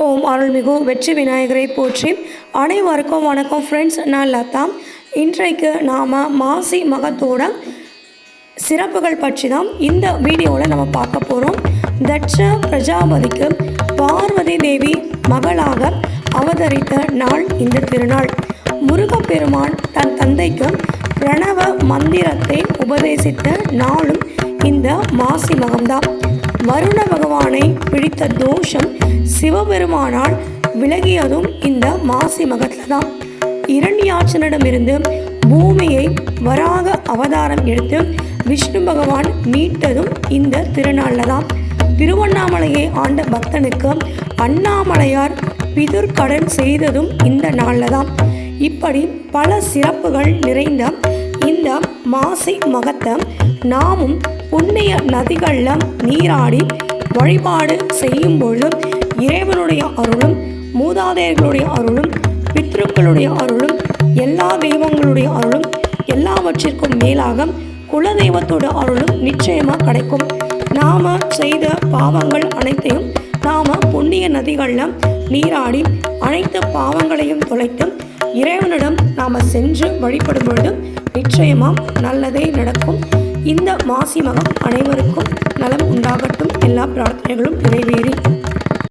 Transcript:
ஓம் அருள்மிகு வெற்றி விநாயகரை போற்றி. அனைவருக்கும் வணக்கம் ஃப்ரெண்ட்ஸ், நான் லதா. இன்றைக்கு நாம் மாசி மகத்தோட சிறப்புகள் பற்றி தான் இந்த வீடியோவில் நம்ம பார்க்க போகிறோம். தட்ச பிரஜாபதிக்கு பார்வதி தேவி மகளாக அவதரித்த நாள் இந்த திருநாள். முருகப்பெருமான் தன் தந்தைக்கு பிரணவ மந்திரத்தை உபதேசித்த நாளும் இந்த மாசி மகம்தான். வருண பகவானை பிடித்த தோஷம் சிவபெருமானால் விலகியதும் இந்த மாசி மகத்தில் தான். இரண்யாட்சனிடமிருந்து பூமியை வராக அவதாரம் எடுத்து விஷ்ணு பகவான் மீட்டதும் இந்த திருநாளில் தான். திருவண்ணாமலையை ஆண்ட பக்தனுக்கு அண்ணாமலையார் பிதுர்கடன் செய்ததும் இந்த நாளில் தான். இப்படி பல சிறப்புகள் நிறைந்த இந்த மாசி மகத்தை நாமும் புண்ணிய நதிகளில் நீராடி வழிபாடு செய்யும் பொழுது இறைவனுடைய அருளும், மூதாதையர்களுடைய அருளும், பித்ருக்களுடைய அருளும், எல்லா தெய்வங்களுடைய அருளும், எல்லாவற்றிற்கும் மேலாக குலதெய்வத்தோட அருளும் நிச்சயமாக கிடைக்கும். நாம் செய்த பாவங்கள் அனைத்தையும் நாம் புண்ணிய நதிகளில் நீராடி அனைத்து பாவங்களையும் தொலைத்து இறைவனிடம் நாம் சென்று வழிபடும் பொழுது நிச்சயமாக நல்லதே நடக்கும். இந்த மாசி மகம் அனைவருக்கும் நலம் உண்டாகட்டும். எல்லா பிரார்த்தனைகளும் நிறைவேறி